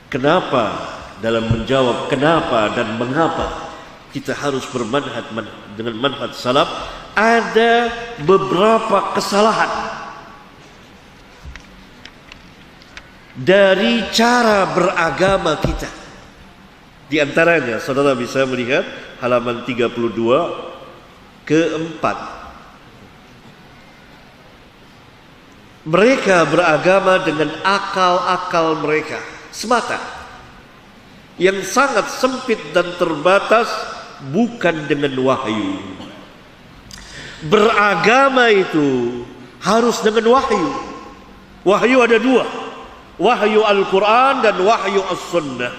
Kenapa dalam menjawab kenapa dan mengapa kita harus bermanhaj dengan manhaj salaf, ada beberapa kesalahan dari cara beragama kita. Di antaranya saudara bisa melihat halaman 32 keempat. Mereka beragama dengan akal-akal mereka semata, yang sangat sempit dan terbatas, bukan dengan wahyu. Beragama itu harus dengan wahyu. Wahyu ada dua, wahyu Al-Quran dan wahyu As-Sunnah.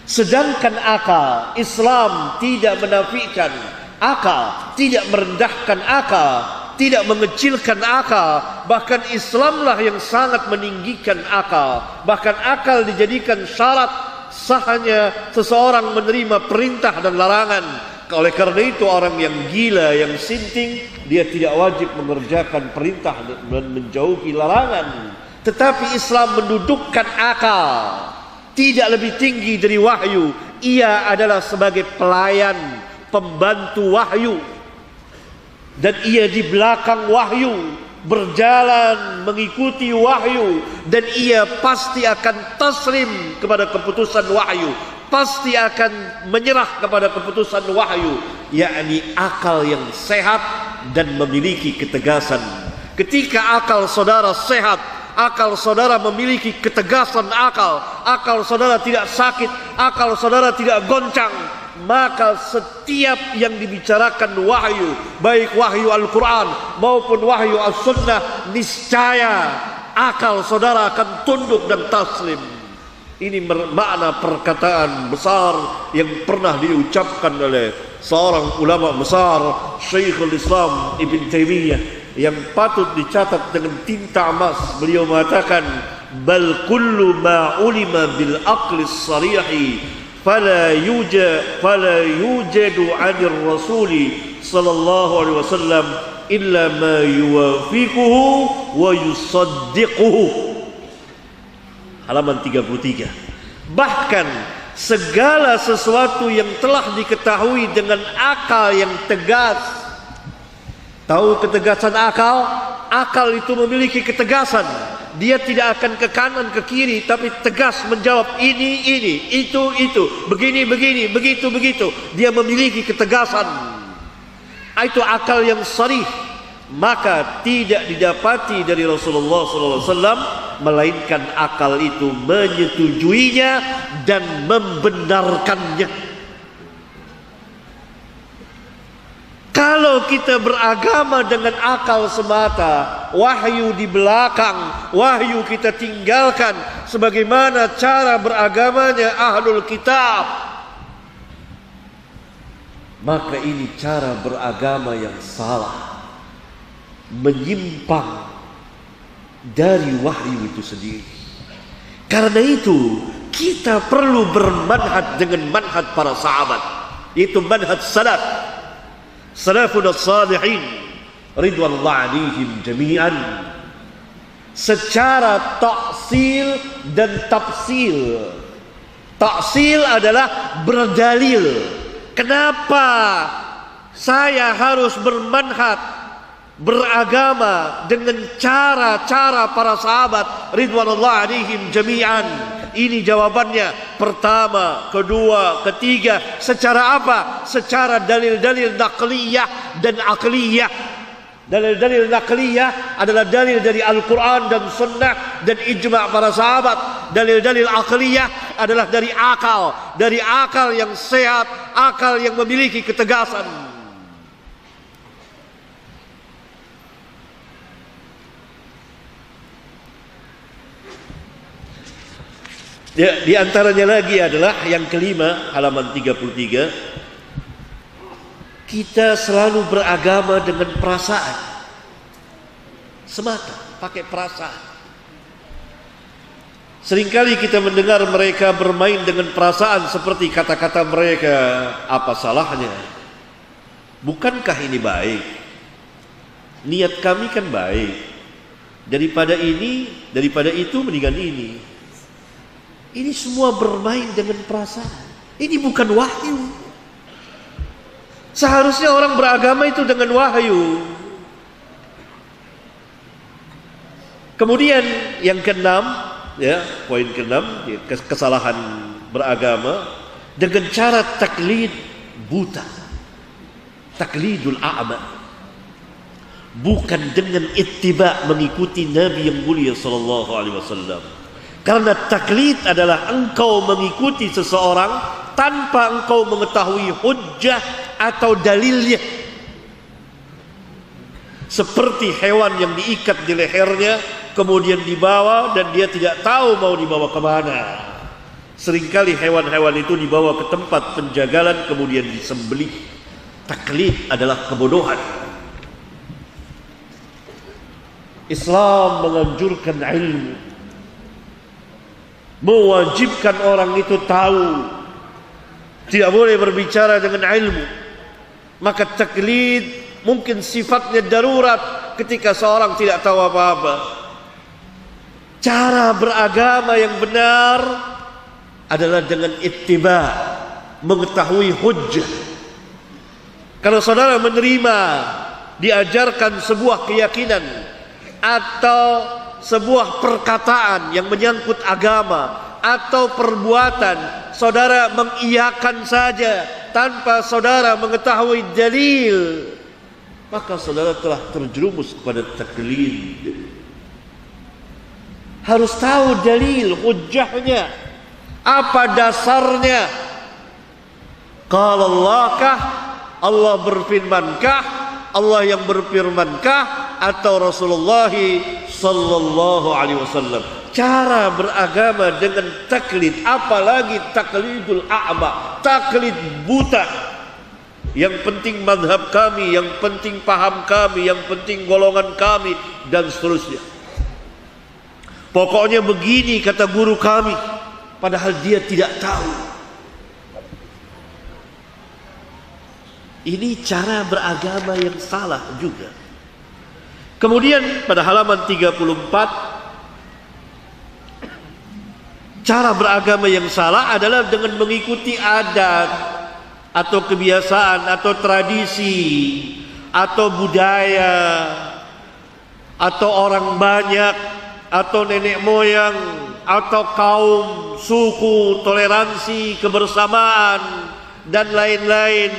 Sedangkan akal, Islam tidak menafikan akal, tidak merendahkan akal, tidak mengecilkan akal. Bahkan Islamlah yang sangat meninggikan akal. Bahkan akal dijadikan syarat sahnya seseorang menerima perintah dan larangan. Oleh karena itu orang yang gila, yang sinting, dia tidak wajib mengerjakan perintah dan menjauhi larangan. Tetapi Islam mendudukkan akal tidak lebih tinggi dari wahyu. Ia adalah sebagai pelayan, pembantu wahyu, dan ia di belakang wahyu, berjalan mengikuti wahyu, dan ia pasti akan taslim kepada keputusan wahyu, pasti akan menyerah kepada keputusan wahyu, yakni akal yang sehat dan memiliki ketegasan. Ketika akal saudara sehat, akal saudara memiliki ketegasan akal saudara tidak sakit, akal saudara tidak goncang, maka setiap yang dibicarakan wahyu, baik wahyu Al-Quran maupun wahyu As-Sunnah, niscaya akal saudara akan tunduk dan taslim. Ini makna perkataan besar yang pernah diucapkan oleh seorang ulama besar, Syekhul Islam Ibn Taimiyah, yang patut dicatat dengan tinta emas. Beliau mengatakan, bal kullu ma ulima bil aqli sarihi فلا يوجد عن الرسول صلى الله عليه وسلم إلا ما يوافقه ويصدقه. Halaman 33. Bahkan segala sesuatu yang telah diketahui dengan akal yang tegas. Tahu ketegasan akal? Akal itu memiliki ketegasan. Dia tidak akan ke kanan ke kiri, tapi tegas menjawab ini, itu, begini, begitu. Dia memiliki ketegasan. Itu akal yang sharih. Maka tidak didapati dari Rasulullah SAW, melainkan akal itu menyetujuinya dan membenarkannya. Kalau kita beragama dengan akal semata, wahyu di belakang, wahyu kita tinggalkan, sebagaimana cara beragamanya Ahlul Kitab, maka ini cara beragama yang salah, menyimpang dari wahyu itu sendiri. Karena itu kita perlu bermanhaj dengan manhaj para sahabat, yaitu manhaj salaf, salafun as-salihin ridwanullah alaihim jami'an, secara ta'sil dan tafsil. Ta'sil adalah berdalil. Kenapa saya harus bermanhaj, beragama dengan cara-cara para sahabat ridwanullah alaihim jami'an? Ini jawabannya. Pertama, kedua, ketiga. Secara apa? Secara dalil-dalil naqliyah dan akliyah. Dalil-dalil naqliyah adalah dalil dari Al-Quran dan Sunnah dan ijma' para sahabat. Dalil-dalil akliyah adalah dari akal yang sehat, akal yang memiliki ketegasan. Ya, di antaranya lagi adalah yang kelima, halaman 33. Kita selalu beragama dengan perasaan semata, pakai perasaan. Seringkali kita mendengar mereka bermain dengan perasaan seperti kata-kata mereka, apa salahnya? Bukankah ini baik? Niat kami kan baik. Daripada ini, daripada itu mendingan ini. Ini semua bermain dengan perasaan. Ini bukan wahyu. Seharusnya orang beragama itu dengan wahyu. Kemudian yang keenam, ya, poin keenam, kesalahan beragama dengan cara taklid buta, taklidul a'ma, bukan dengan ittiba, mengikuti Nabi yang mulia sallallahu alaihi wasallam. Karena taklid adalah engkau mengikuti seseorang tanpa engkau mengetahui hujjah atau dalilnya. Seperti hewan yang diikat di lehernya kemudian dibawa dan dia tidak tahu mau dibawa kemana. Seringkali hewan-hewan itu dibawa ke tempat penjagalan kemudian disembelih. Taklid adalah kebodohan. Islam menganjurkan ilmu, mewajibkan orang itu tahu, tidak boleh berbicara dengan ilmu. Maka taklid mungkin sifatnya darurat ketika seorang tidak tahu apa-apa. Cara beragama yang benar adalah dengan ittiba, mengetahui hujjah. Kalau saudara menerima, diajarkan sebuah keyakinan atau sebuah perkataan yang menyangkut agama atau perbuatan, saudara mengiyakan saja tanpa saudara mengetahui dalil, maka saudara telah terjerumus kepada taklid. Harus tahu dalil, hujjahnya, apa dasarnya. Qala Allahkah, Allah berfirmankah, Allah yang berfirmankah, atau Rasulullah sallallahu alaihi wasallam. Cara beragama dengan taklid, apalagi taklidul a'ma, taklid buta. Yang penting mazhab kami, yang penting paham kami, yang penting golongan kami, dan seterusnya. Pokoknya begini kata guru kami, padahal dia tidak tahu. Ini cara beragama yang salah juga. Kemudian pada halaman 34, cara beragama yang salah adalah dengan mengikuti adat atau kebiasaan atau tradisi atau budaya atau orang banyak atau nenek moyang atau kaum, suku, toleransi, kebersamaan dan lain-lain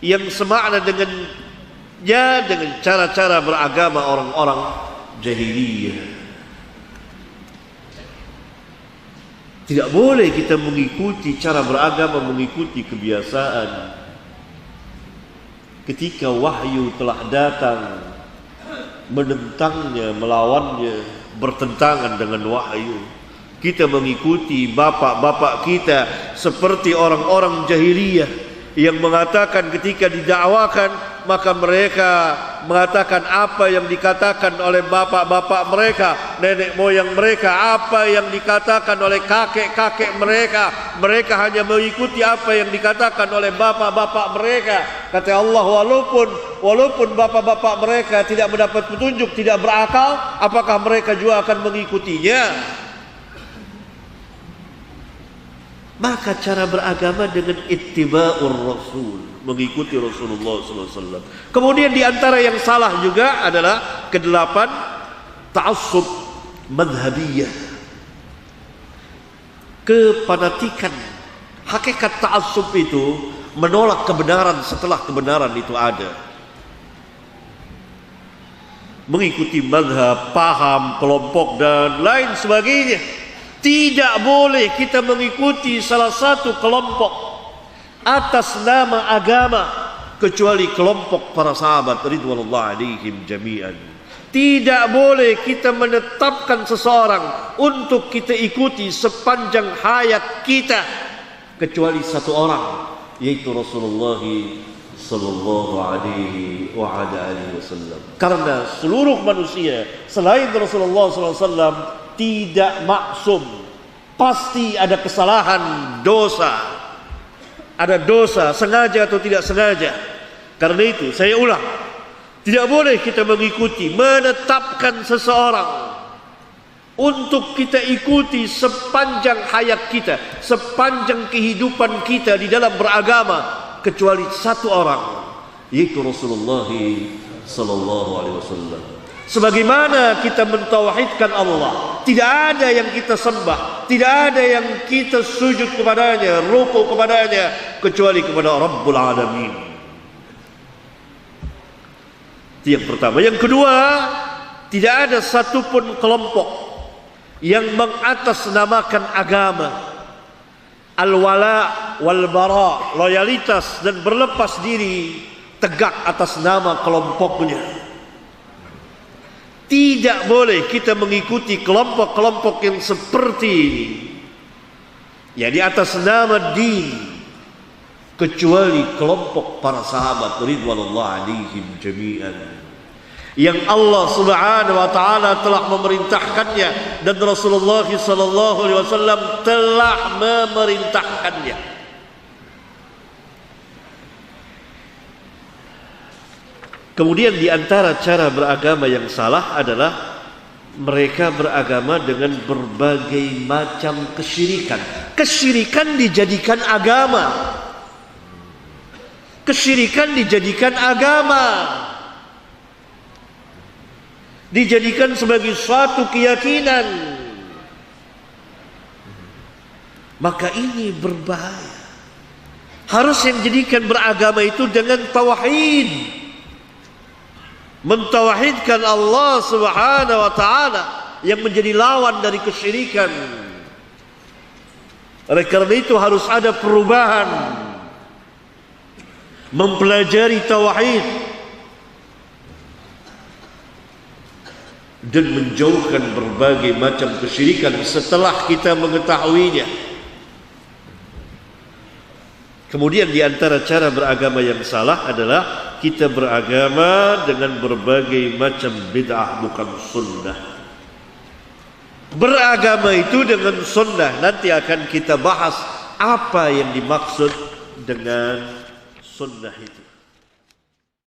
yang semakna dengan cara-cara beragama orang-orang jahiliyah. Tidak boleh kita mengikuti cara beragama, mengikuti kebiasaan. Ketika wahyu telah datang, menentangnya, melawannya, bertentangan dengan wahyu, kita mengikuti bapak-bapak kita seperti orang-orang jahiliyah yang mengatakan ketika didakwakan, maka mereka mengatakan apa yang dikatakan oleh bapak-bapak mereka, nenek moyang mereka, apa yang dikatakan oleh kakek-kakek mereka. Mereka hanya mengikuti apa yang dikatakan oleh bapak-bapak mereka. Kata Allah, walaupun bapak-bapak mereka tidak mendapat petunjuk, tidak berakal, apakah mereka juga akan mengikutinya? Maka cara beragama dengan ittiba'ur Rasul, mengikuti Rasulullah SAW. Kemudian di antara yang salah juga adalah kedelapan, ta'assub madhabiyah, kefanatikan. Hakikat ta'assub itu menolak kebenaran setelah kebenaran itu ada. Mengikuti madhab, paham, kelompok dan lain sebagainya. Tidak boleh kita mengikuti salah satu kelompok atas nama agama kecuali kelompok para sahabat ridwanullah alaihim jami'an. Tidak boleh kita menetapkan seseorang untuk kita ikuti sepanjang hayat kita kecuali satu orang, yaitu Rasulullah sallallahu alaihi wasallam. Karena seluruh manusia selain Rasulullah sallallahu alaihi wasallam tidak maksum, pasti ada kesalahan, dosa. Ada dosa sengaja atau tidak sengaja. Karena itu saya ulang, tidak boleh kita mengikuti, menetapkan seseorang untuk kita ikuti sepanjang hayat kita, sepanjang kehidupan kita di dalam beragama, kecuali satu orang, yaitu Rasulullah sallallahu alaihi wasallam. Sebagaimana kita mentauhidkan Allah, tidak ada yang kita sembah, tidak ada yang kita sujud kepadanya, rukuk kepadanya, kecuali kepada Rabbul Alamin. Itu yang pertama. Yang kedua, tidak ada satupun kelompok yang mengatasnamakan agama, al-wala wal bara, loyalitas dan berlepas diri tegak atas nama kelompoknya. Tidak boleh kita mengikuti kelompok-kelompok yang seperti ini, ya, di atas nama din, kecuali kelompok para sahabat ridwanullah alaihim jami'an, yang Allah Subhanahu wa taala telah memerintahkannya dan Rasulullah sallallahu alaihi wasallam telah memerintahkannya. Kemudian di antara cara beragama yang salah adalah mereka beragama dengan berbagai macam kesyirikan. Kesyirikan dijadikan agama. Kesyirikan dijadikan agama. Dijadikan sebagai suatu keyakinan. Maka ini berbahaya. Harus yang dijadikan beragama itu dengan tauhid. Mentauhidkan Allah Subhanahu wa taala yang menjadi lawan dari kesyirikan. Oleh karena itu harus ada perubahan. Mempelajari tauhid dan menjauhkan berbagai macam kesyirikan setelah kita mengetahuinya. Kemudian di antara cara beragama yang salah adalah kita beragama dengan berbagai macam bid'ah, bukan sunnah. Beragama itu dengan sunnah. Nanti akan kita bahas apa yang dimaksud dengan sunnah itu.